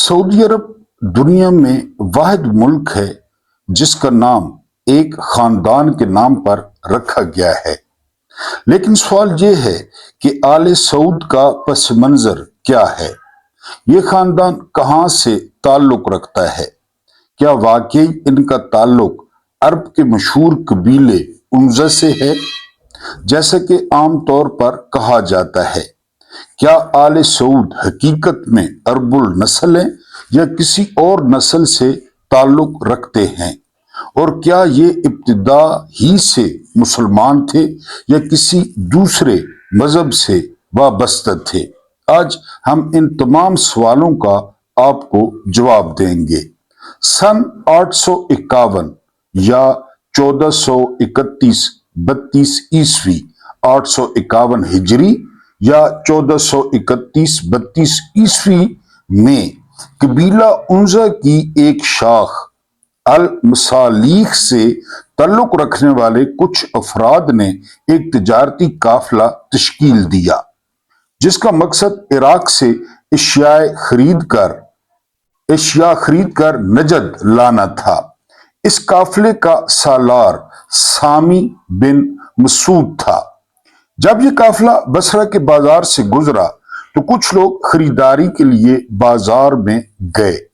سعودی عرب دنیا میں واحد ملک ہے جس کا نام ایک خاندان کے نام پر رکھا گیا ہے۔ لیکن سوال یہ ہے کہ آل سعود کا پس منظر کیا ہے؟ یہ خاندان کہاں سے تعلق رکھتا ہے؟ کیا واقعی ان کا تعلق عرب کے مشہور قبیلے عنزہ سے ہے جیسا کہ عام طور پر کہا جاتا ہے؟ کیا آل سعود حقیقت میں عرب النسل ہیں یا کسی اور نسل سے تعلق رکھتے ہیں؟ اور کیا یہ ابتدا ہی سے مسلمان تھے یا کسی دوسرے مذہب سے وابستہ تھے؟ آج ہم ان تمام سوالوں کا آپ کو جواب دیں گے۔ سن 851 یا 1431-32 عیسوی، 851 ہجری یا 1431-32 عیسوی میں قبیلہ عنزہ کی ایک شاخ المصالیخ سے تعلق رکھنے والے کچھ افراد نے ایک تجارتی قافلہ تشکیل دیا جس کا مقصد عراق سے اشیاء خرید کر نجد لانا تھا۔ اس قافلے کا سالار سامی بن مسعود تھا۔ جب یہ قافلہ بصرہ کے بازار سے گزرا تو کچھ لوگ خریداری کے لیے بازار میں گئے۔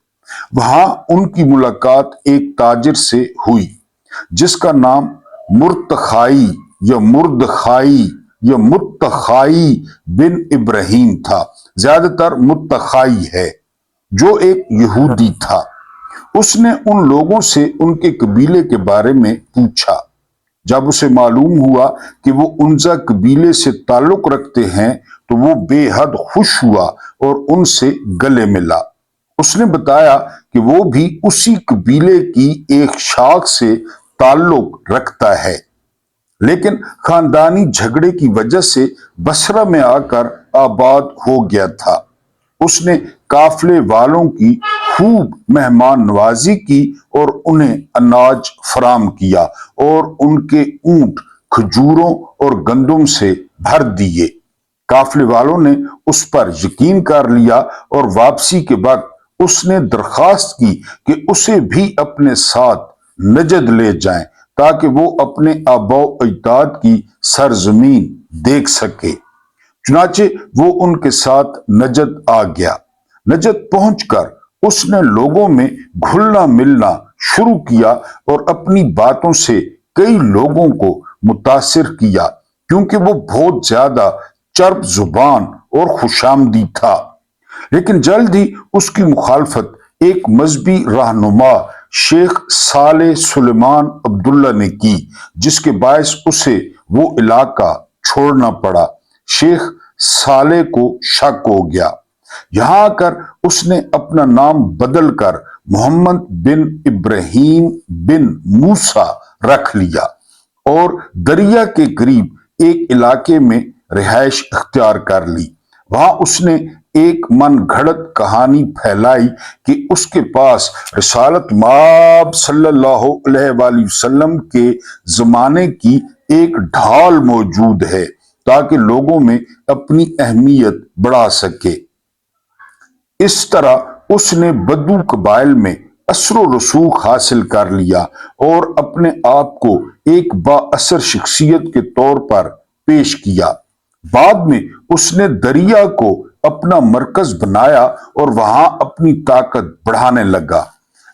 وہاں ان کی ملاقات ایک تاجر سے ہوئی جس کا نام مرتخائی یا متخائی بن ابراہیم تھا، زیادہ تر متخائی ہے، جو ایک یہودی تھا۔ اس نے ان لوگوں سے ان کے قبیلے کے بارے میں پوچھا۔ جب اسے معلوم ہوا کہ وہ عنزہ قبیلے سے تعلق رکھتے ہیں تو وہ بے حد خوش ہوا اور ان سے گلے ملا۔ اس نے بتایا کہ وہ بھی اسی قبیلے کی ایک شاخ سے تعلق رکھتا ہے، لیکن خاندانی جھگڑے کی وجہ سے بصرہ میں آ کر آباد ہو گیا تھا۔ اس نے قافلے والوں کی خوب مہمان نوازی کی اور انہیں اناج فراہم کیا اور ان کے اونٹ کھجوروں اور گندم سے بھر دیے۔ قافلے والوں نے اس پر یقین کر لیا اور واپسی کے وقت اس نے درخواست کی کہ اسے بھی اپنے ساتھ نجد لے جائیں تاکہ وہ اپنے آباء و اجداد کی سرزمین دیکھ سکے۔ چنانچہ وہ ان کے ساتھ نجد آ گیا۔ نجد پہنچ کر اس نے لوگوں میں گھلنا ملنا شروع کیا اور اپنی باتوں سے کئی لوگوں کو متاثر کیا کیونکہ وہ بہت زیادہ چرب زبان اور خوشامدی تھا۔ لیکن جلد ہی اس کی مخالفت ایک مذہبی رہنما شیخ صالح سلیمان عبداللہ نے کی، جس کے باعث اسے وہ علاقہ چھوڑنا پڑا۔ شیخ صالح کو شک ہو گیا۔ یہاں آ کر اس نے اپنا نام بدل کر محمد بن ابراہیم بن موسیٰ رکھ لیا اور دریا کے قریب ایک علاقے میں رہائش اختیار کر لی۔ وہاں اس نے ایک من گھڑت کہانی پھیلائی کہ اس کے پاس رسالت مآب صلی اللہ علیہ وآلہ وسلم کے زمانے کی ایک ڈھال موجود ہے تاکہ لوگوں میں اپنی اہمیت بڑھا سکے۔ اس طرح اس نے بدو قبائل میں اثر و رسوخ حاصل کر لیا اور اپنے آپ کو ایک با اثر شخصیت کے طور پر پیش کیا۔ بعد میں اس نے دریا کو اپنا مرکز بنایا اور وہاں اپنی طاقت بڑھانے لگا،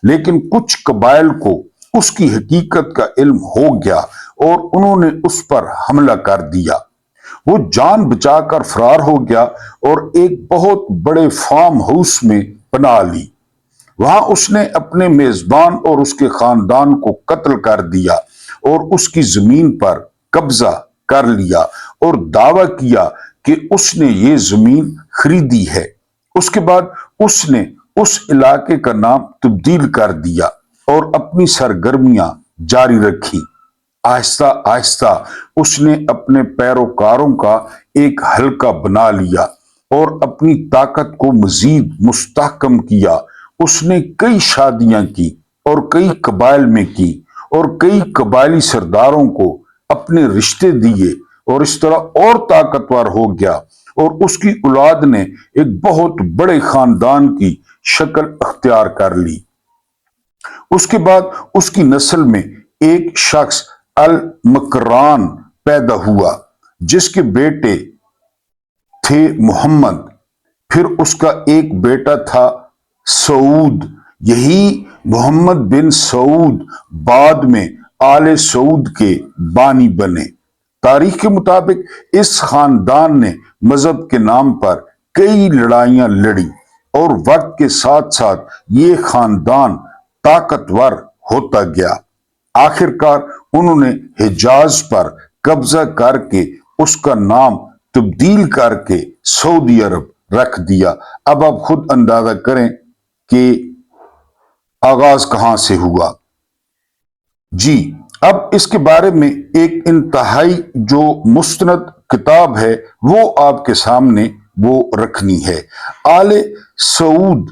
لیکن کچھ قبائل کو اس کی حقیقت کا علم ہو گیا اور انہوں نے اس پر حملہ کر دیا۔ وہ جان بچا کر فرار ہو گیا اور ایک بہت بڑے فارم ہاؤس میں پناہ لی۔ وہاں اس نے اپنے میزبان اور اس کے خاندان کو قتل کر دیا اور اس کی زمین پر قبضہ کر لیا اور دعویٰ کیا کہ اس نے یہ زمین خریدی ہے۔ اس کے بعد اس نے اس علاقے کا نام تبدیل کر دیا اور اپنی سرگرمیاں جاری رکھی۔ آہستہ آہستہ اس نے اپنے پیروکاروں کا ایک حلقہ بنا لیا اور اپنی طاقت کو مزید مستحکم کیا۔ اس نے کئی شادیاں کی اور کئی قبائل میں کی اور کئی قبائلی سرداروں کو اپنے رشتے دیے اور اس طرح اور طاقتور ہو گیا اور اس کی اولاد نے ایک بہت بڑے خاندان کی شکل اختیار کر لی۔ اس کے بعد اس کی نسل میں ایک شخص المکران پیدا ہوا جس کے بیٹے تھے محمد، پھر اس کا ایک بیٹا تھا سعود۔ یہی محمد بن سعود بعد میں آل سعود کے بانی بنے۔ تاریخ کے مطابق اس خاندان نے مذہب کے نام پر کئی لڑائیاں لڑی اور وقت کے ساتھ ساتھ یہ خاندان طاقتور ہوتا گیا۔ آخر کار انہوں نے حجاز پر قبضہ کر کے اس کا نام تبدیل کر کے سعودی عرب رکھ دیا۔ اب آپ خود اندازہ کریں کہ آغاز کہاں سے ہوا۔ جی، اب اس کے بارے میں ایک انتہائی جو مستند کتاب ہے وہ آپ کے سامنے وہ رکھنی ہے۔ آل سعود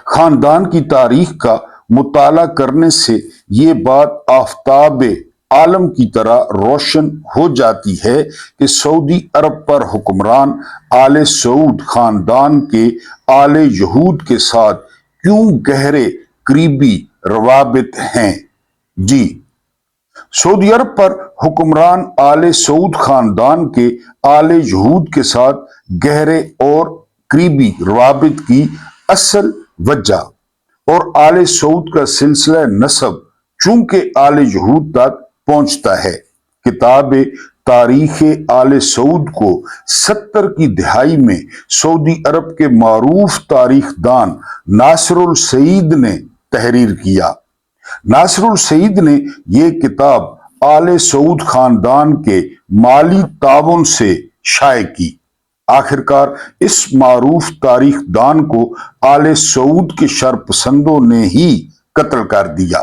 خاندان کی تاریخ کا مطالعہ کرنے سے یہ بات آفتاب عالم کی طرح روشن ہو جاتی ہے کہ سعودی عرب پر حکمران آل سعود خاندان کے آل یہود کے ساتھ کیوں گہرے قریبی روابط ہیں۔ جی، سعودی عرب پر حکمران آل سعود خاندان کے آل یہود کے ساتھ گہرے اور قریبی روابط کی اصل وجہ اور آل سعود کا سلسلہ نسب چونکہ آل یہود تک پہنچتا ہے۔ کتاب تاریخ آل سعود کو 70 کی دہائی میں سعودی عرب کے معروف تاریخ دان ناصر السعید نے تحریر کیا۔ ناصر السعید نے یہ کتاب آل سعود خاندان کے مالی تعاون سے شائع کی۔ آخرکار اس معروف تاریخ دان کو آل سعود کے شرپسندوں نے ہی قتل کر دیا۔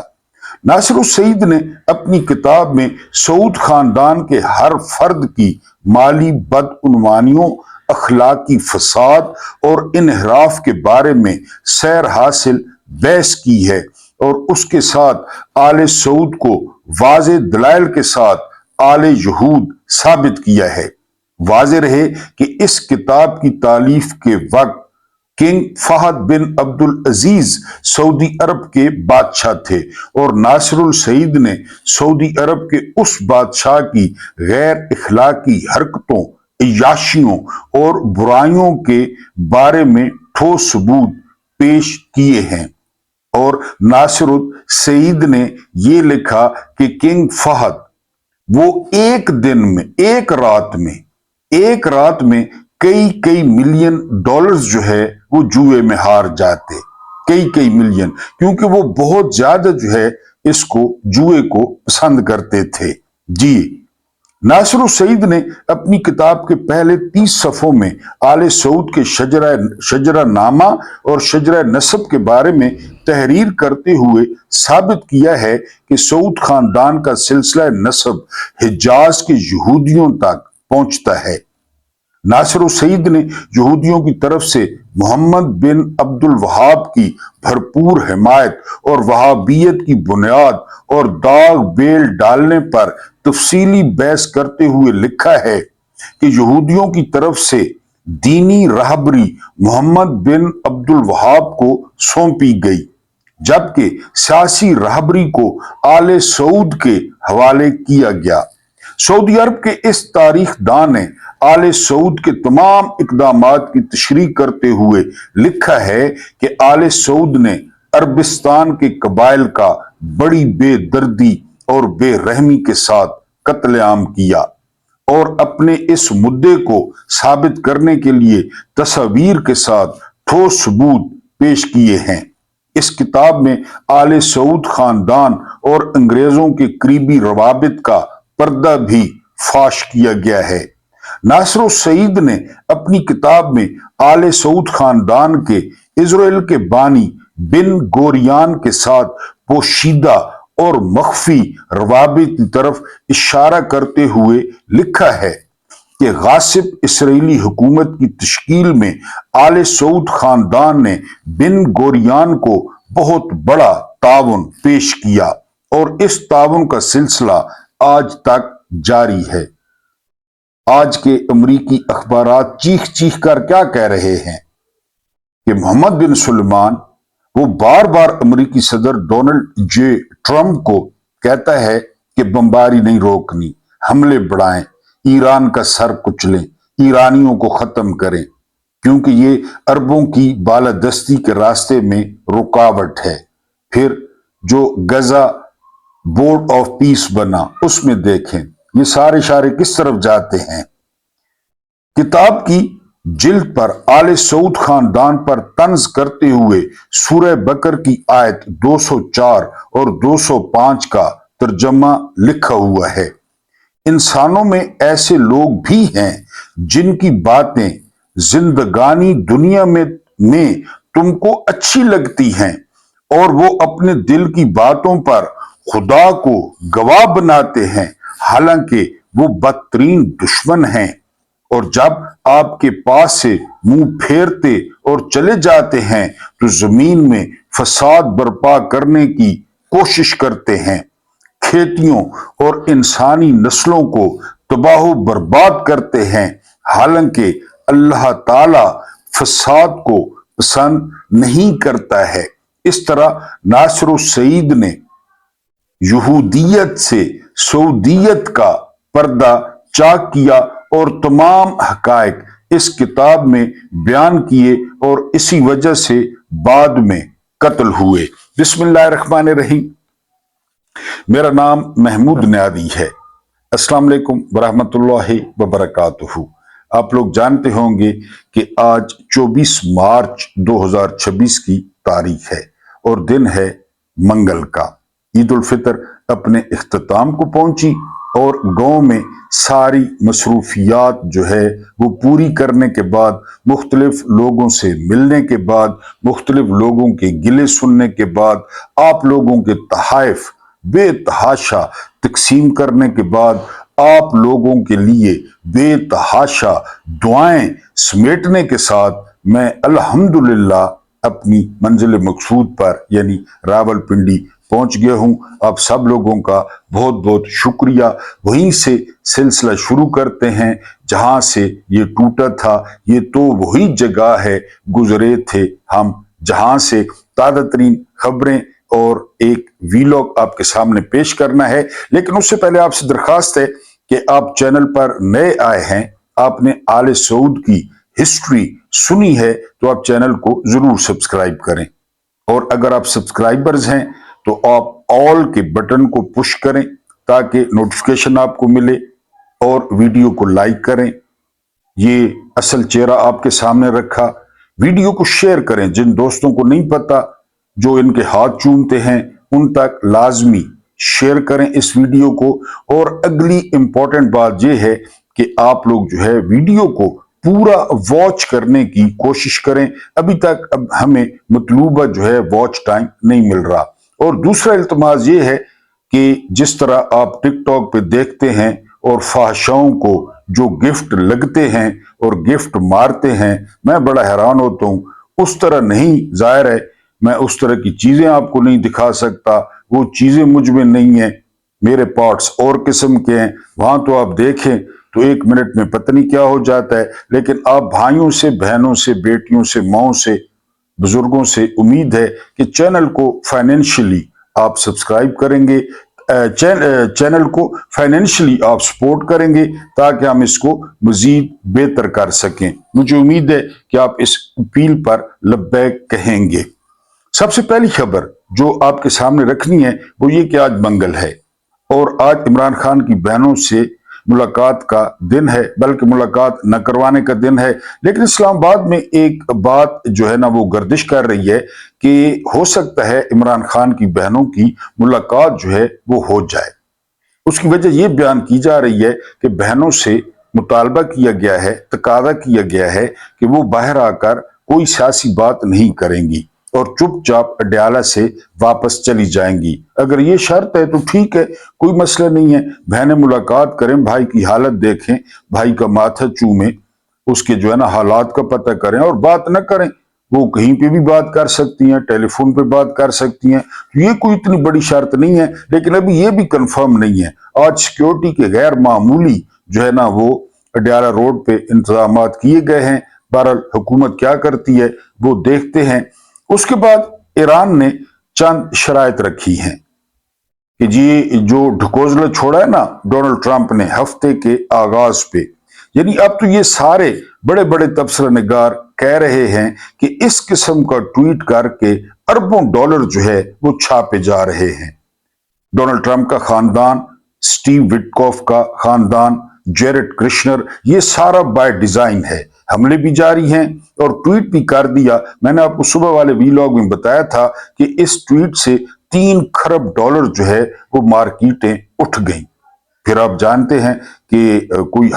ناصر السعید نے اپنی کتاب میں سعود خاندان کے ہر فرد کی مالی بدعنوانیوں، اخلاقی فساد اور انحراف کے بارے میں سیر حاصل بحث کی ہے اور اس کے ساتھ آل سعود کو واضح دلائل کے ساتھ آل یہود ثابت کیا ہے۔ واضح رہے کہ اس کتاب کی تالیف کے وقت کنگ فہد بن عبد العزیز سعودی عرب کے بادشاہ تھے اور ناصر السعید نے سعودی عرب کے اس بادشاہ کی غیر اخلاقی حرکتوں، عیاشیوں اور برائیوں کے بارے میں ٹھوس ثبوت پیش کیے ہیں۔ اور ناصر السعید نے یہ لکھا کہ کنگ فہد وہ ایک دن میں ایک رات میں کئی ملین ڈالرز جو ہے وہ جوئے میں ہار جاتے، کئی ملین، کیونکہ وہ بہت زیادہ جو ہے اس کو جوئے کو پسند کرتے تھے۔ جی، ناصر السعید نے اپنی کتاب کے پہلے 30 صفحوں میں آل سعود کے شجرہ نامہ اور شجرہ نسب کے بارے میں تحریر کرتے ہوئے ثابت کیا ہے کہ سعود خاندان کا سلسلہ نسب حجاز کے یہودیوں تک پہنچتا ہے۔ ناصر السعید نے یہودیوں کی طرف سے محمد بن عبد الوہاب کی بھرپور حمایت اور وہابیت کی بنیاد اور داغ بیل ڈالنے پر تفصیلی بحث کرتے ہوئے لکھا ہے کہ یہودیوں کی طرف سے دینی رہبری محمد بن عبد الوہاب کو سونپی گئی، جبکہ سیاسی رہبری کو آل سعود کے حوالے کیا گیا۔ سعودی عرب کے اس تاریخ دان نے آل سعود کے تمام اقدامات کی تشریح کرتے ہوئے لکھا ہے کہ آل سعود نے عربستان کے قبائل کا بڑی بے دردی اور بے رحمی کے ساتھ قتل عام کیا اور اپنے اس مدعے کو ثابت کرنے کے لیے تصاویر کے ساتھ ٹھوس ثبوت پیش کیے ہیں۔ اس کتاب میں آل سعود خاندان اور انگریزوں کے قریبی روابط کا پردہ بھی فاش کیا گیا ہے۔ ناصر السعید نے اپنی کتاب میں آل سعود خاندان کے اسرائیل کے بانی بن گوریان کے ساتھ پوشیدہ اور مخفی روابط کی طرف اشارہ کرتے ہوئے لکھا ہے کہ غاصب اسرائیلی حکومت کی تشکیل میں آل سعود خاندان نے بن گوریان کو بہت بڑا تعاون پیش کیا اور اس تعاون کا سلسلہ آج تک جاری ہے۔ आज के अमरीकी अखबारात चीख चीख कर क्या कह रहे हैं कि मोहम्मद बिन सुलेमान वो बार बार अमरीकी सदर डोनाल्ड जे ट्रंप को कहता है कि बमबारी नहीं रोकनी, हमले बढ़ाएं, ईरान का सर कुचलें, ईरानियों को खत्म करें, क्योंकि ये अरबों की बालादस्ती के रास्ते में रुकावट है। फिर जो गजा बोर्ड ऑफ पीस बना, उसमें देखें ये सारे इशारे किस तरफ जाते हैं। किताब की जिल्द पर आले सऊद खानदान पर तंज करते हुए सूरह बकर की आयत 204 और 205 का तर्जमा लिखा हुआ है। इंसानों में ऐसे लोग भी हैं जिनकी बातें जिंदगानी दुनिया में तुमको अच्छी लगती हैं और वो अपने दिल की बातों पर खुदा को गवाह बनाते हैं, हालांकि वो बदतरीन दुश्मन हैं। और जब आपके पास से मुंह फेरते और चले जाते हैं तो जमीन में फसाद बर्पा करने की कोशिश करते हैं, खेतियों और इंसानी नस्लों को तबाह बर्बाद करते हैं, हालांकि अल्लाह ताला फसाद को पसंद नहीं करता है। इस तरह नासिर सईद ने यहूदियत से सऊदियत का पर्दा चाक किया और तमाम हकायक इस किताब में बयान किए और इसी वजह से बाद में कत्ल हुए। बिस्मिल्लाहिर्रहमानिर्रहीम। मेरा नाम महमूद नियादी है। अस्सलाम वालेकुम वरहमतुल्लाहि वबरकातुहू। आप लोग जानते होंगे कि आज 24 मार्च 2026 की तारीख है और दिन है मंगल का। ईद उल फितर अपने इख्तिताम को पहुंची और गांव में सारी मसरूफियात जो है वो पूरी करने के बाद, मुख्तलिफ लोगों से मिलने के बाद, मुख्तलिफ लोगों के गिले सुनने के बाद, आप लोगों के तहाइफ बेतहाशा तकसीम करने के बाद, आप लोगों के लिए बेतहाशा दुआएं समेटने के साथ मैं अल्हम्दुलिल्लाह अपनी मंजिल मकसूद पर यानी रावलपिंडी पहुंच गया हूं। आप सब लोगों का बहुत बहुत शुक्रिया। वहीं से सिलसिला शुरू करते हैं जहां से ये टूटा था। ये तो वही जगह है गुजरे थे हम, जहां से ताज़ा तरीन खबरें और एक वीलॉग आपके सामने पेश करना है। लेकिन उससे पहले आपसे दरखास्त है कि आप चैनल पर नए आए हैं, आपने आले सऊद की हिस्ट्री सुनी है तो आप चैनल को जरूर सब्सक्राइब करें। और अगर आप सब्सक्राइबर्स हैं तो आप ऑल के बटन को पुश करें ताकि नोटिफिकेशन आपको मिले और वीडियो को लाइक करें। ये असल चेहरा आपके सामने रखा। वीडियो को शेयर करें, जिन दोस्तों को नहीं पता, जो इनके हाथ चूमते हैं, उन तक लाजमी शेयर करें इस वीडियो को। और अगली इंपॉर्टेंट बात यह है कि आप लोग जो है वीडियो को पूरा वॉच करने की कोशिश करें। अभी तक अब हमें मतलूबा जो है वॉच टाइम नहीं मिल रहा। और दूसरा इल्तमास ये है कि जिस तरह आप टिकटॉक पे देखते हैं और फाहशाओं को जो गिफ्ट लगते हैं और गिफ्ट मारते हैं, मैं बड़ा हैरान होता हूं। उस तरह नहीं, जाहिर है मैं उस तरह की चीजें आपको नहीं दिखा सकता, वो चीजें मुझ में नहीं है, मेरे पार्ट्स और किस्म के हैं। वहां तो आप देखें तो 1 मिनट में पता नहीं क्या हो जाता है। लेकिन आप भाइयों से, बहनों से, बेटियों से, माओ से, बुजुर्गों से उम्मीद है कि चैनल को फाइनेंशियली आप सब्सक्राइब करेंगे, चैनल को फाइनेंशियली आप सपोर्ट करेंगे ताकि हम इसको मजीद बेहतर कर सकें। मुझे उम्मीद है कि आप इस अपील पर लब्बैक कहेंगे। सबसे पहली खबर जो आपके सामने रखनी है वो ये कि आज मंगल है और आज इमरान खान की बहनों से मुलाकात का दिन है, बल्कि मुलाकात न करवाने का दिन है। लेकिन इस्लामाबाद में एक बात जो है ना वो गर्दिश कर रही है कि हो सकता है इमरान खान की बहनों की मुलाकात जो है वो हो जाए। उसकी वजह यह बयान की जा रही है कि बहनों से मुतालबा किया गया है, तकादा किया गया है कि वो बाहर आकर कोई सियासी बात नहीं करेंगी और चुपचाप अडयाला से वापस चली जाएंगी। अगर ये शर्त है तो ठीक है, कोई मसला नहीं है, बहनें मुलाकात करें, भाई की हालत देखें, भाई का माथा चूमें, उसके जो है ना हालात का पता करें और बात न करें। वो कहीं पे भी बात कर सकती हैं, टेलीफोन पे बात कर सकती हैं, तो ये कोई इतनी बड़ी शर्त नहीं है। लेकिन अभी ये भी कंफर्म नहीं है। आज सिक्योरिटी के गैर मामूली जो है ना वो अडयाला रोड पे इंतजाम किए गए हैं। बहरहाल हुकूमत क्या करती है वो देखते हैं। उसके बाद ईरान ने चंद शराइत रखी हैं कि जी जो ढकोसला छोड़ा है ना डोनाल्ड ट्रंप ने हफ्ते के आगाज पे, यानी अब तो ये सारे बड़े बड़े तबसरा निगार कह रहे हैं कि इस किस्म का ट्वीट करके अरबों डॉलर जो है वो छापे जा रहे हैं। डोनाल्ड ट्रंप का खानदान, स्टीव विटकॉफ का खानदान, जेरेड कृष्णर, ये सारा बाय डिजाइन है। हमले भी जारी हैं और ट्वीट भी कर दिया। मैंने आपको सुबह वाले वीलॉग में बताया था कि इस ट्वीट से 3 खरब डॉलर जो है वो मार्केटें उठ गई। फिर आप जानते हैं कि कोई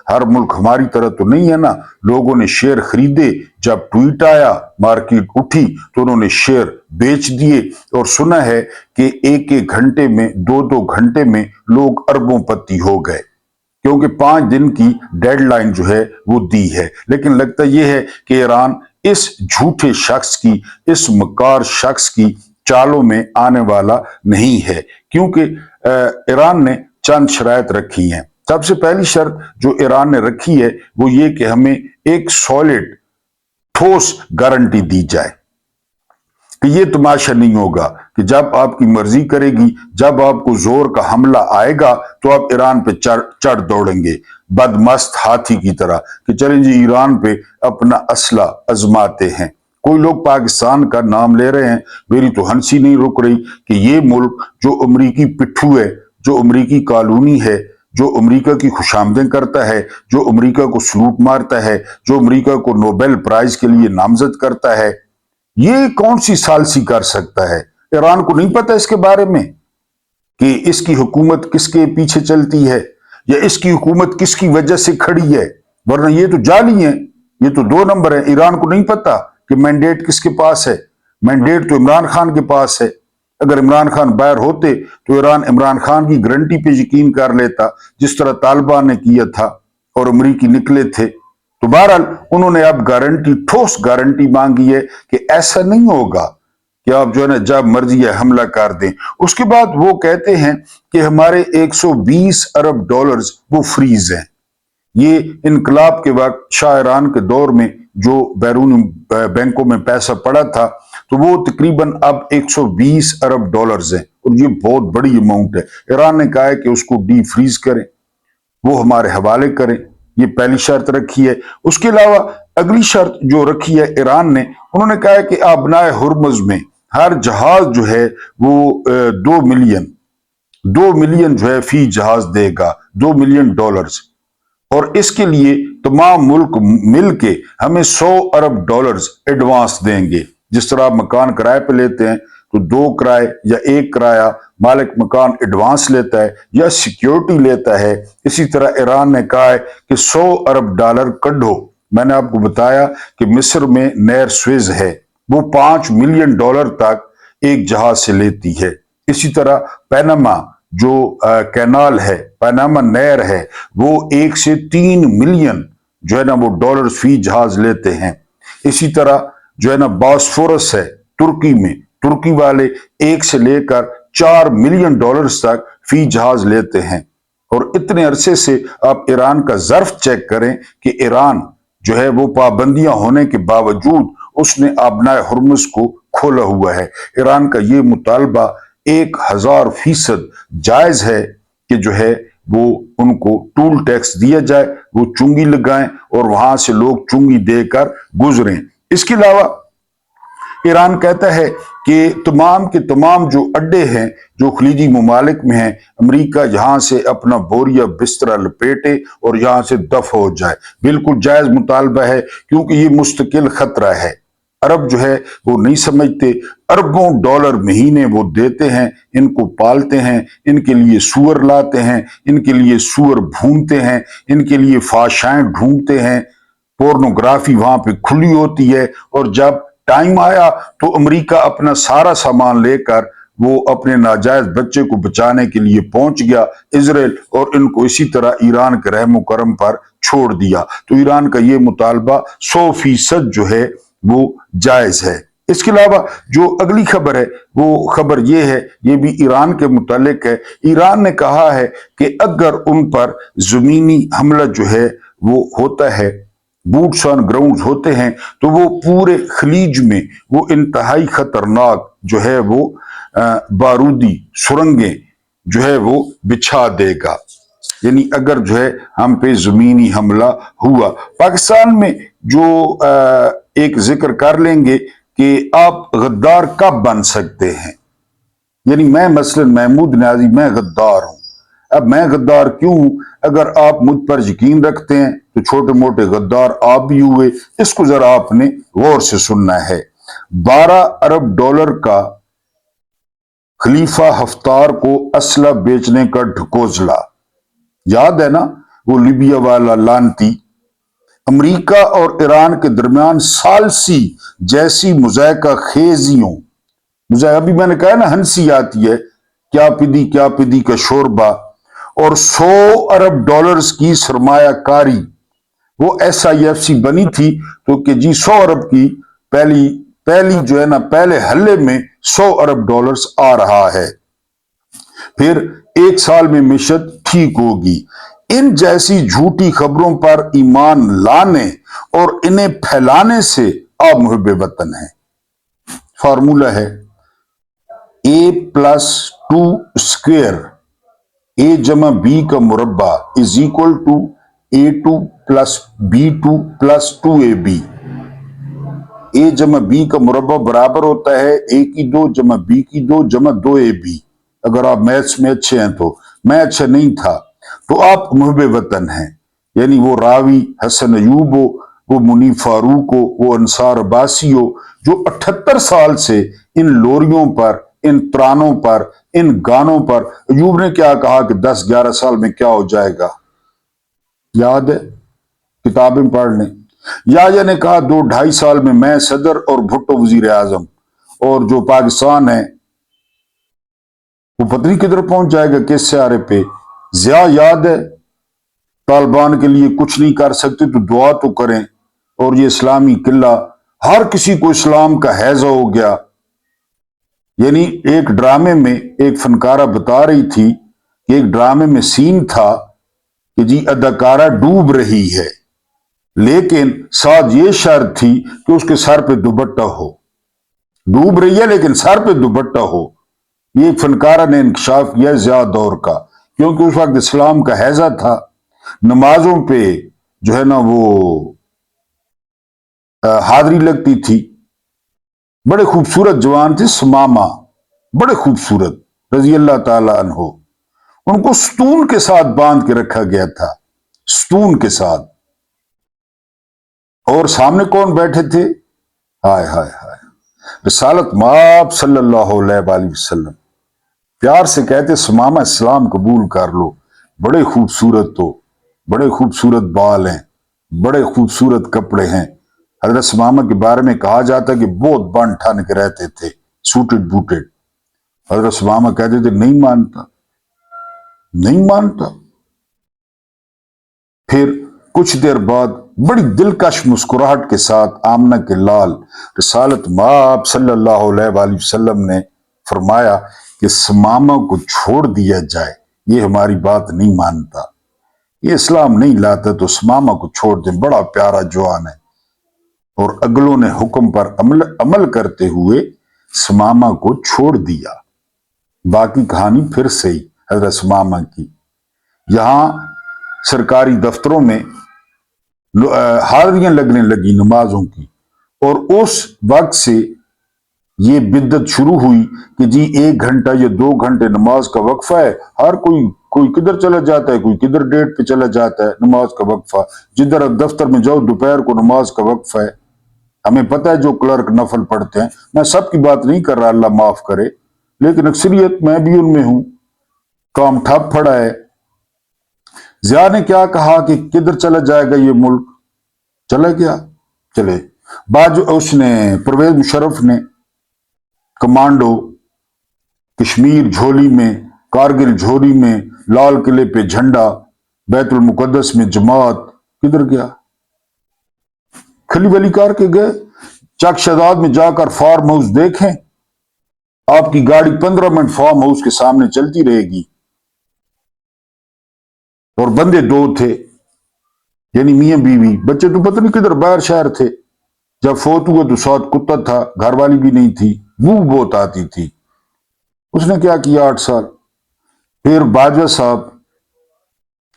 हर मुल्क हमारी तरह तो नहीं है ना। लोगों ने शेयर खरीदे, जब ट्वीट आया मार्केट उठी तो उन्होंने शेयर बेच दिए और सुना है कि एक एक घंटे में, 2-2 घंटे में लोग अरबोंपति हो गए, क्योंकि 5 दिन की डेडलाइन जो है वो दी है। लेकिन लगता यह है कि ईरान इस झूठे शख्स की, इस मकार शख्स की चालों में आने वाला नहीं है, क्योंकि ईरान ने चंद शराइत रखी हैं। सबसे पहली शर्त जो ईरान ने रखी है वो ये कि हमें एक सॉलिड ठोस गारंटी दी जाए कि ये तमाशा नहीं होगा कि जब आपकी मर्जी करेगी, जब आपको जोर का हमला आएगा तो आप ईरान पे चढ़ दौड़ेंगे बदमस्त हाथी की तरह कि चलें जी ईरान पे अपना असला आजमाते हैं। कोई लोग पाकिस्तान का नाम ले रहे हैं, मेरी तो हंसी नहीं रुक रही कि ये मुल्क जो अमरीकी पिट्ठू है, जो अमरीकी कॉलोनी है, जो अमेरिका की खुशामदें करता है, जो अमेरिका को सलूट मारता है, जो अमेरिका को नोबेल प्राइज के लिए नामजद करता है, ये कौन सी सालसी कर सकता है? ईरान को नहीं पता इसके बारे में कि इसकी हुकूमत किसके पीछे चलती है या इसकी हुकूमत किसकी वजह से खड़ी है? वरना ये तो जाली है, ये तो 2 नंबर है। ईरान को नहीं पता कि मैंडेट किसके पास है। मैंडेट तो इमरान खान के पास है। अगर इमरान खान बाहर होते तो ईरान इमरान खान की गारंटी पे यकीन कर लेता, जिस तरह तालिबान ने किया था और अमरीकी निकले थे। तो बहरहाल उन्होंने अब गारंटी, ठोस गारंटी मांगी है कि ऐसा नहीं होगा कि आप जो है ना जब मर्जी है हमला कर दें। उसके बाद वो कहते हैं कि हमारे 120 अरब डॉलर्स वो फ्रीज हैं। ये इनकलाब के वक्त शाह ईरान के दौर में जो बैरून बैंकों में पैसा पड़ा था तो वो तकरीबन अब 120 अरब डॉलर्स हैं और ये बहुत बड़ी अमाउंट है। ईरान ने कहा है कि उसको डी फ्रीज करें, वो हमारे हवाले करें। ये पहली शर्त रखी है। उसके अलावा अगली शर्त जो रखी है ईरान ने, उन्होंने कहा है कि आबनाए हुर्मुज में हर जहाज जो है वो 2 मिलियन जो है फी जहाज देगा, 2 मिलियन डॉलर्स। और इसके लिए तमाम मुल्क मिलके हमें 100 अरब डॉलर्स एडवांस देंगे। जिस तरह आप मकान किराए पे लेते हैं तो 2 किराए या 1 किराया मालिक मकान एडवांस लेता है या सिक्योरिटी लेता है, इसी तरह ईरान ने कहा है कि 100 अरब डॉलर कढ़ो। मैंने आपको बताया कि मिस्र में नहर स्वेज है, वो 5 मिलियन डॉलर तक एक जहाज से लेती है। इसी तरह पैनामा जो कैनाल है, पैनामा नहर है, वो 1 से 3 मिलियन जो है ना वो डॉलर फी जहाज लेते हैं। इसी तरह जो है ना बॉस्फोरस है तुर्की में, तुर्की वाले 1 से लेकर 4 मिलियन डॉलर्स तक फी जहाज लेते हैं। और इतने अरसे से आप ईरान का ज़र्फ चेक करें कि ईरान जो है वो पाबंदियां होने के बावजूद उसने आबनाए हुर्मुज को खोला हुआ है। ईरान का ये मुतालबा 1000% जायज है कि जो है वो उनको टूल टैक्स दिया जाए, वो चुंगी लगाएं और वहां से लोग चुंगी देकर गुजरें। इसके अलावा ईरान कहता है कि तमाम के तमाम जो अड्डे हैं जो खलीजी ममालिक में हैं, अमेरिका यहां से अपना बोरिया बिस्तरा लपेटे और यहां से दफ हो जाए। बिल्कुल जायज मुतालबा है क्योंकि ये मुस्तकिल खतरा है। अरब जो है वो नहीं समझते, अरबों डॉलर महीने वो देते हैं, इनको पालते हैं, इनके लिए सूअर लाते हैं, इनके लिए सूअर भूनते हैं, इनके लिए फाशाएं ढूंढते हैं। पोर्नोग्राफी वहां पे खुली होती है और जब टाइम आया तो अमेरिका अपना सारा सामान लेकर वो अपने नाजायज बच्चे को बचाने के लिए पहुंच गया इजराइल और इनको इसी तरह ईरान के रहमो करम पर छोड़ दिया। तो ईरान का ये मुतालबा 100% जो है वो जायज है। اس کے علاوہ جو اگلی خبر ہے وہ خبر یہ ہے، یہ بھی ایران کے متعلق ہے۔ ایران نے کہا ہے کہ اگر ان پر زمینی حملہ جو ہے وہ ہوتا ہے، بوٹس آن گراؤنڈ ہوتے ہیں، تو وہ پورے خلیج میں وہ انتہائی خطرناک جو ہے وہ بارودی سرنگیں جو ہے وہ بچھا دے گا، یعنی اگر جو ہے ہم پہ زمینی حملہ ہوا۔ پاکستان میں جو ایک ذکر کر لیں گے کہ آپ غدار کب بن سکتے ہیں، یعنی میں مثلا محمود نیازی میں غدار ہوں۔ اب میں غدار کیوں ہوں؟ اگر آپ مجھ پر یقین رکھتے ہیں تو چھوٹے موٹے غدار آپ بھی ہوئے، اس کو ذرا آپ نے غور سے سننا ہے۔ 12 ارب ڈالر کا خلیفہ ہفتار کو اسلحہ بیچنے کا ڈھکوزلا، یاد ہے نا وہ لیبیا والا لانتی؟ امریکہ اور ایران کے درمیان ثالثی جیسی مذائقہ خیزیوں، ابھی میں نے کہا نا ہنسی آتی ہے، کیا پدی کا شوربہ، اور 100 ارب ڈالرز کی سرمایہ کاری۔ وہ ایس آئی ایف سی بنی تھی تو کہ جی 100 ارب کی پہلی جو ہے نا پہلے حلے میں 100 ارب ڈالرز آ رہا ہے، پھر 1 سال میں معیشت ٹھیک ہوگی۔ ان جیسی جھوٹی خبروں پر ایمان لانے اور انہیں پھیلانے سے آپ محب وطن ہیں۔ فارمولہ ہے A+2² A جمع B کا مربع is equal to A2 plus B2 plus 2AB۔ A جمع B کا مربع برابر ہوتا ہے A کی 2 جمع B کی 2 جمع 2AB۔ اگر آپ میتھس میں اچھے ہیں تو، میں اچھا نہیں تھا، تو آپ محب وطن ہیں، یعنی وہ راوی حسن ایوب ہو، وہ منیف فاروق ہو، وہ انصار عباسی ہو، جو 78 سال سے ان لوریوں پر، ان ترانوں پر، ان گانوں پر۔ ایوب نے کیا کہا کہ 10-11 سال میں کیا ہو جائے گا، یاد ہے؟ کتابیں پڑھ لیں۔ یا نے کہا 2-2.5 سال میں صدر اور بھٹو وزیر اعظم، اور جو پاکستان ہے وہ پتہ نہیں کدھر پہنچ جائے گا، کس سیارے پہ۔ ضیاء یاد ہے طالبان کے لیے کچھ نہیں کر سکتے تو دعا تو کریں، اور یہ اسلامی قلعہ ہر کسی کو اسلام کا ہیضہ ہو گیا۔ یعنی ایک ڈرامے میں ایک فنکارہ بتا رہی تھی کہ ایک ڈرامے میں سین تھا کہ جی اداکارہ ڈوب رہی ہے، لیکن ساتھ یہ شرط تھی کہ اس کے سر پہ دوپٹہ ہو، ڈوب رہی ہے لیکن سر پہ دوپٹہ ہو۔ یہ ایک فنکارہ نے انکشاف کیا ضیاء دور کا، کیونکہ اس وقت اسلام کا ہیضہ تھا، نمازوں پہ جو ہے نا وہ حاضری لگتی تھی۔ بڑے خوبصورت جوان تھے سمامہ، بڑے خوبصورت رضی اللہ تعالی عنہ، ان کو ستون کے ساتھ باندھ کے رکھا گیا تھا، ستون کے ساتھ، اور سامنے کون بیٹھے تھے؟ ہائے ہائے ہائے، رسالت مآب صلی اللہ علیہ وآلہ وسلم۔ پیار سے کہتے سمامہ اسلام قبول کر لو، بڑے خوبصورت تو، بڑے خوبصورت بال ہیں، بڑے خوبصورت کپڑے ہیں۔ حضرت سمامہ کے بارے میں کہا جاتا ہے کہ بہت بن ٹھن کے رہتے تھے، سوٹڈ بوٹڈ۔ حضرت سمامہ کہتے تھے نہیں مانتا، نہیں مانتا۔ پھر کچھ دیر بعد بڑی دلکش مسکراہٹ کے ساتھ آمنہ کے لال رسالت مآب صلی اللہ علیہ وآلہ وسلم نے فرمایا کہ سمامہ کو چھوڑ دیا جائے، یہ ہماری بات نہیں مانتا، یہ اسلام نہیں لاتا، تو سمامہ کو چھوڑ دیں، بڑا پیارا جوان ہے۔ اور اگلوں نے حکم پر عمل کرتے ہوئے سمامہ کو چھوڑ دیا۔ باقی کہانی پھر سے ہی حضرت سمامہ کی۔ یہاں سرکاری دفتروں میں حاضریاں لگنے لگی نمازوں کی، اور اس وقت سے یہ بدعت شروع ہوئی کہ جی 1 گھنٹہ یا 2 گھنٹے نماز کا وقفہ ہے، ہر کوئی کدھر چلا جاتا ہے، کوئی کدھر ڈیٹ پہ چلا جاتا ہے، نماز کا وقفہ۔ جدھر دفتر میں جاؤ دوپہر کو نماز کا وقفہ ہے۔ ہمیں پتہ ہے جو کلرک نفل پڑھتے ہیں، میں سب کی بات نہیں کر رہا، اللہ معاف کرے، لیکن اکثریت میں بھی ان میں ہوں، کام ٹھپ پڑا ہے۔ ضیاء نے کیا کہا کہ کدھر چلا جائے گا یہ ملک؟ چلا گیا، چلے۔ بعد اس نے پرویز مشرف نے کمانڈو کشمیر جھولی میں، کارگل جھولی میں، لال قلعے پہ جھنڈا، بیت المقدس میں جماعت، کدھر گیا؟ کھلی ولی کر کے گئے۔ चक शदाद में जाकर फार्म हाउस देखें, आपकी गाड़ी 15 मिनट फार्म हाउस के सामने चलती रहेगी। और बंदे दो थे, यानी मियां बीवी, बच्चे तो पता नहीं किधर बाहर शहर थे। जब फोत हुआ तो साथ कुत्ता था, घर वाली भी नहीं थी, वो बहुत आती थी। उसने क्या किया 8 साल। फिर बाजवा साहब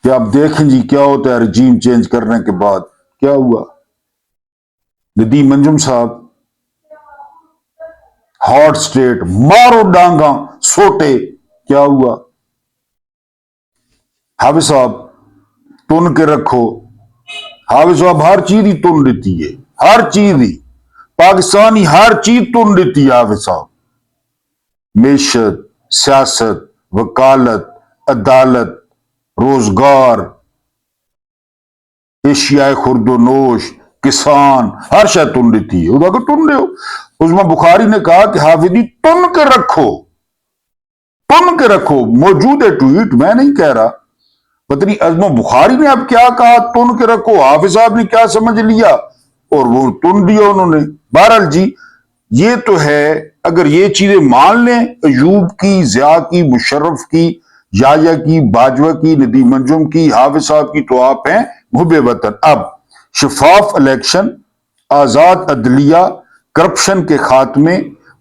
कि आप देखें जी क्या होता है रजीम चेंज करने के बाद, क्या हुआ। नदीम मंजुम साहब हॉट स्टेट, मारो डांगा सोटे, क्या हुआ। हाफिज साहब तुन के रखो, हाफिज साहब हर चीज ही तुन देती है, हर चीज ही पाकिस्तानी हर चीज तुन देती है हाफिज साहब। मेशत, सियासत, वकालत, अदालत, रोजगार, एशियाई खुर्दोनोश, किसान, हर शायद तुन देती है। अगर तुन दे उसमें बुखारी ने कहा कि हाफिजी तुन के रखो, तुन के रखो। मौजूद है ट्वीट, मैं नहीं कह रहा। पता नहीं अजमा बुखारी ने अब क्या कहा, तुन के रखो, हाफिज साहब ने क्या समझ लिया और वो तुन दिया उन्होंने। बहरहाल जी ये तो है, अगर ये चीजें मान लें, अयूब की, जिया की, मुशर्रफ की, याया की, बाजवा की, नदीम मंजुम की, हाफिज साहब की, तो आप हैं मुहब्बे वतन। अब शफाफ इलेक्शन, आजाद अदलिया, करप्शन के खात्मे,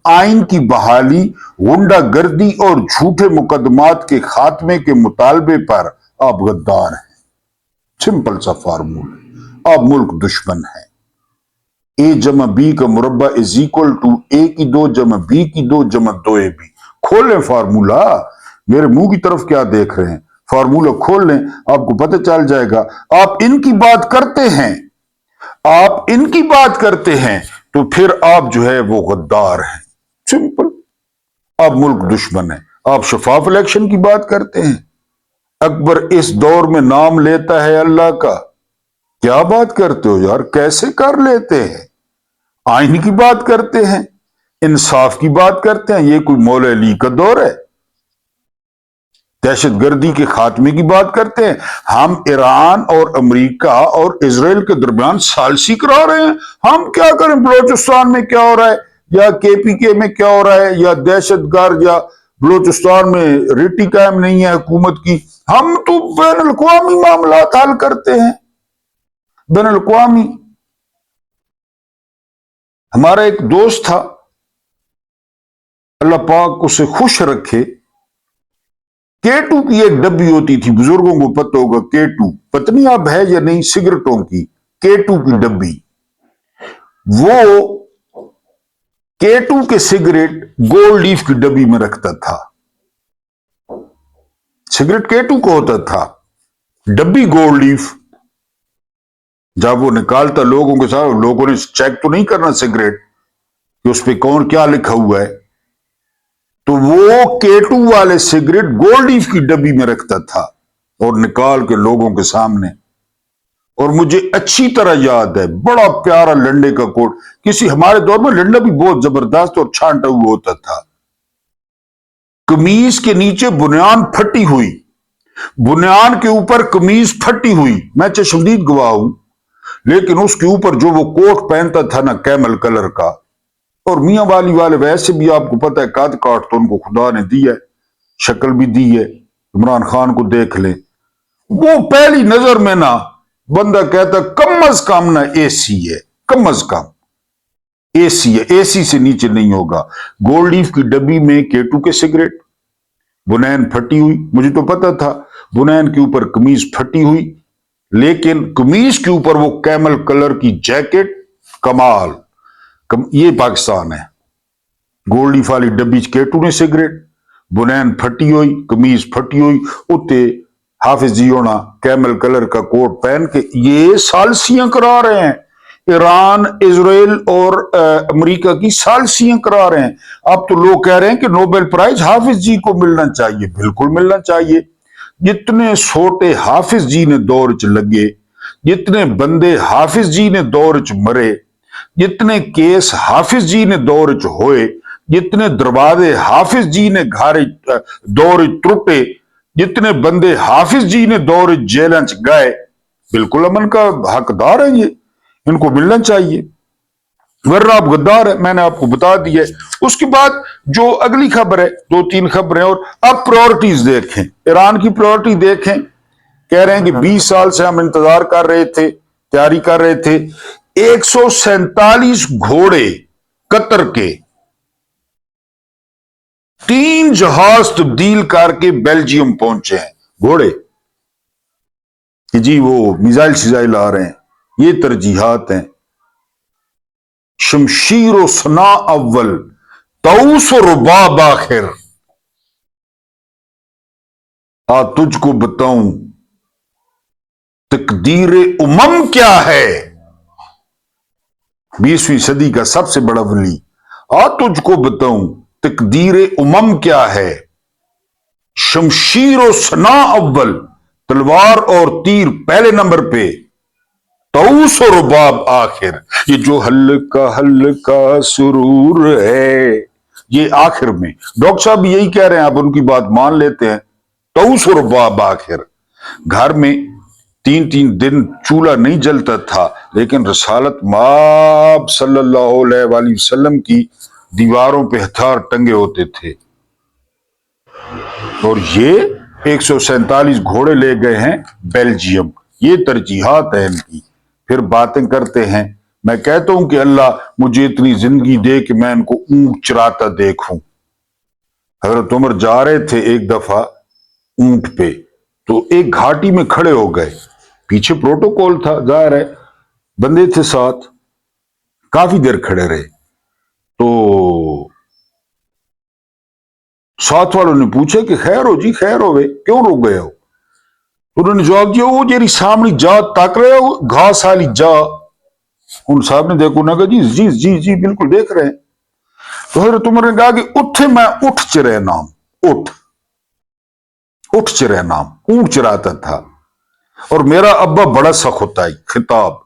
आइन की बहाली, गुंडागर्दी और झूठे मुकदमात के खात्मे के मुतालबे पर आप गद्दार हैं। सिंपल सा फार्मूला, आप मुल्क दुश्मन है। ए जमा बी का मुरब्बा इज इक्वल टू ए की 2 जमा बी की 2 जमा 2ab। खोलें फार्मूला, मेरे मुंह की तरफ क्या देख रहे हैं, फार्मूला खोल लें, आपको पता चल जाएगा। आप इनकी बात करते हैं, आप इनकी बात करते हैं तो फिर आप जो है वो गद्दार हैं। सिंपल, आप मुल्क दुश्मन है। आप शफाफ इलेक्शन की बात करते हैं, अकबर इस दौर में नाम लेता है अल्लाह का। क्या बात करते हो यार, कैसे कर लेते हैं। आइन की बात करते हैं, इंसाफ की बात करते हैं, ये कोई मौला अली का दौर है। दहशतगर्दी के खात्मे की बात करते हैं। हम ईरान और अमेरिका और इजराइल के दरमियान सालसी करा रहे हैं। हम क्या करें, बलोचिस्तान में क्या हो रहा है, या केपीके में क्या हो रहा है, या दहशतगर्द, या बलोचिस्तान में रेटी कायम नहीं है हुकूमत की। हम तो बैन अल-अक़वामी मामला हल करते हैं, बैन अल-अक़वामी। हमारा एक दोस्त था, अल्लाह पाक उसे खुश रखे, K2 की एक डब्बी होती थी, बुजुर्गों को पता होगा K2, पता नहीं अब है या नहीं, सिगरेटों की K2 की डब्बी। वो K2 के सिगरेट गोल्ड लीफ की डब्बी में रखता था। सिगरेट K2 को होता था, डब्बी गोल्ड लीफ। जब वो निकालता लोगों के साथ, लोगों ने चेक तो नहीं करना सिगरेट कि उस पर कौन क्या लिखा हुआ है, तो वो K2 वाले सिगरेट गोल्ड लीफ की डब्बी में रखता था और निकाल के लोगों के सामने। और मुझे अच्छी तरह याद है, बड़ा प्यारा लंडे का कोट, किसी हमारे दौर में लंडा भी बहुत जबरदस्त और छांटा हुआ होता था। कमीज के नीचे बुनियान फटी हुई, बुनियान के ऊपर कमीज फटी हुई, मैं चश्मदीद गवाह हूं, लेकिन उसके ऊपर जो वो कोट पहनता था ना, कैमल कलर का। और मियां वाली वाले वैसे भी आपको पता है कद काट तो उनको खुदा ने दी है, शक्ल भी दी है। इमरान खान को देख ले, वो पहली नजर में ना बंदा कहता कम अज कम ना एसी है, कम अज कम एसी है, एसी से नीचे नहीं होगा। गोल्ड लीफ की डब्बी में K2 के सिगरेट, बुनैन फटी हुई, मुझे तो पता था बुनैन के ऊपर कमीज फटी हुई, लेकिन कमीज के ऊपर वो कैमल कलर की जैकेट, कमाल। ये पाकिस्तान है। गोल्ड लीफ वाली डब्बी K2 ने सिगरेट, बुनैन फटी हुई, कमीज फटी हुई, उत्ते हाफिज जी होना कैमल कलर का कोट पहन के, ये सालसियां करा रहे हैं। ईरान, इजराइल और अमेरिका की सालसियां करा रहे हैं। अब तो लोग कह रहे हैं कि नोबेल प्राइज हाफिज जी को मिलना चाहिए। बिल्कुल मिलना चाहिए। जितने सोटे हाफिज जी ने दौर च लगे, जितने बंदे हाफिज जी ने दौर च मरे, जितने केस हाफिज जी ने दौर च होए, जितने दरवाजे हाफिज जी ने घर दौर त्रुटे, जितने बंदे हाफिज जी ने दौर जेल च गए, बिल्कुल अमन का हकदार है ये, इनको मिलना चाहिए। वरना आप गद्दार है, मैंने आपको बता दिया है। उसके बाद जो अगली खबर है, 2-3 खबरें और। अब प्रायोरिटीज देखें, ईरान की प्रायोरिटी देखें। कह रहे हैं कि 20 साल से हम इंतजार कर रहे थे, तैयारी कर रहे थे। 147 घोड़े कतर के 3 जहाज तब्दील करके बेल्जियम पहुंचे हैं घोड़े, कि जी वो मिसाइल शिजाइल आ रहे हैं, ये तरजीहात हैं। शमशीर सना अव्वल तऊस रुबाब आखिर, आ तुझको बताऊं तकदीर उमम क्या है। 20वीं सदी का सबसे बड़ा वली, आ तुझको बताऊं तकदीर उमम क्या है। शमशीर सना अव्वल, तलवार और तीर पहले नंबर पे, तऊस और रुबाब आखिर, ये जो हल्का हल्का सुरूर है, ये आखिर में। डॉक्टर साहब यही कह रहे हैं, आप उनकी बात मान लेते हैं। तऊस और रुबाब आखिर। घर में 3-3 दिन चूल्हा नहीं जलता था, लेकिन रसालत माब सल्लल्लाहु अलैहि वसल्लम की दीवारों पे हथियार टंगे होते थे। और ये 147 घोड़े ले गए हैं बेल्जियम। ये तरजीहात है इनकी। फिर बातें करते हैं। मैं कहता हूं कि अल्लाह मुझे इतनी जिंदगी दे कि मैं इनको ऊंट चराता देखूं। हजरत उमर जा रहे थे एक दफा ऊंट पे, तो एक घाटी में खड़े हो गए। पीछे प्रोटोकॉल था, जाहिर है, बंदे थे साथ। काफी देर खड़े रहे, तो साथ वालों ने पूछा कि खैर हो जी, खैर हो वे, क्यों रुक गए हो। उन्होंने जवाब दिया, वो जेरी सामने जा ताक रहे हो, घास वाली जा। उन साहब ने देखो ना, जी जी जी जी बिल्कुल देख रहे हैं। तो हजरत उमर ने कहा कि उठे मैं उठ चिरे नाम, उठ उठ चिरे नाम, ऊंट चराता था। और मेरा अब्बा बड़ा सख होता है, खिताब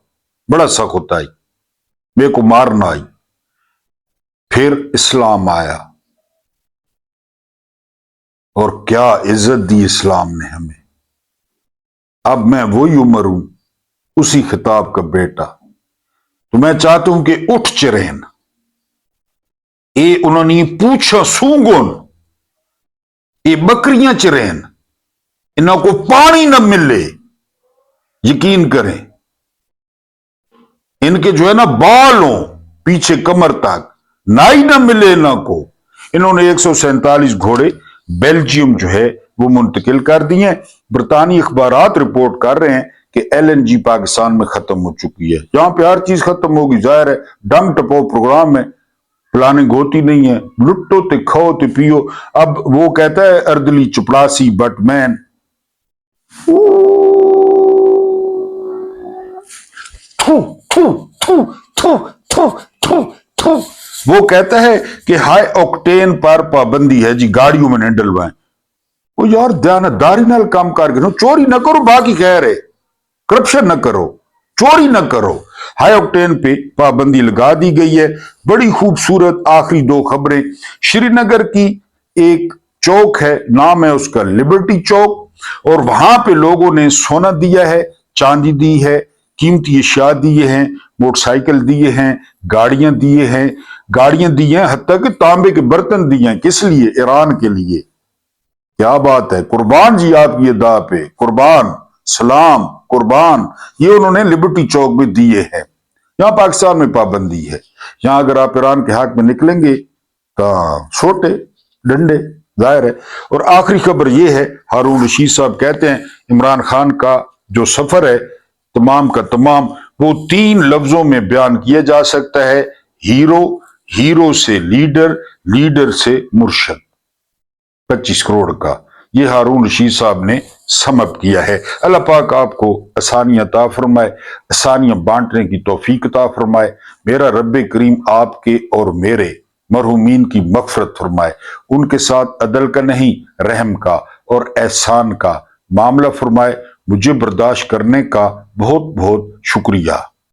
बड़ा सख होता है, मेरे को मारना आई। फिर इस्लाम आया, और क्या इज्जत दी इस्लाम ने हमें। अब मैं वही उमर हूं, उसी खिताब का बेटा। तो मैं चाहता हूं कि उठ चिरेन, ये उन्होंने पूछा सूंगोन, ये बकरियां चिरेन, इन्हों को पानी न मिले, यकीन करें, इनके जो है ना बाल हो पीछे कमर तक, नाई न मिले इन्हों को। इन्होंने 147 घोड़े बेल्जियम जो है वो मुंतकिल कर दिए। बरतानी अखबारात रिपोर्ट कर रहे हैं कि LNG पाकिस्तान में खत्म हो चुकी है। यहां पे हर चीज खत्म होगी, जाहिर है, डंग टपो प्रोग्राम है, प्लानिंग होती नहीं है, लुट्टो ते खाओ ते पियो। अब वो कहता है अर्दली चपड़ासी बट मैन, थू थू थू थू थू थू थू, वो कहता है कि हाई ऑक्टेन पर पाबंदी है जी, गाड़ियों में नहीं डलवाएं। वो यार दयानतदारी नाल काम कर, चोरी न करो, बाकी कह रहे करप्शन न करो, चोरी न करो। हाई ऑक्टेन पे पाबंदी लगा दी गई है। बड़ी खूबसूरत आखिरी 2 खबरें। श्रीनगर की एक चौक है, नाम है उसका लिबर्टी चौक, और वहां पे लोगों ने सोना दिया है, चांदी दी है, कीमती अशिया दिए हैं, मोटरसाइकिल दिए हैं, गाड़ियां दिए हैं, गाड़ियां दी हैं, हत्ता कि तांबे के बर्तन दिए हैं। किस लिए? ईरान के लिए। क्या बात है, कुर्बान जी आपकी अदा पे, कुर्बान, सलाम, कुर्बान। ये उन्होंने लिबर्टी चौक में दिए हैं। यहां पाकिस्तान में पाबंदी है। यहां अगर आप ईरान के हक में निकलेंगे तो छोटे डंडे, जाहिर है। और आखिरी खबर यह है, हारून रशीद साहब कहते हैं इमरान खान का जो सफर है तमाम का तमाम, वो 3 लफ्जों में बयान किया जा सकता है, हीरो, हीरो से लीडर, लीडर से मुर्शद। 25 करोड़ का ये हारून रशीद साहब ने समअप किया है। अल्लाह पाक आपको आसानियां अता फरमाए, आसानियां बांटने की तौफीक अता फरमाए। मेरा रब्बे करीम आपके और मेरे मरहूमीन की मगफरत फरमाए। उनके साथ अदल का नहीं, रहम का और एहसान का मामला फरमाए। मुझे बर्दाश्त करने का बहुत बहुत शुक्रिया।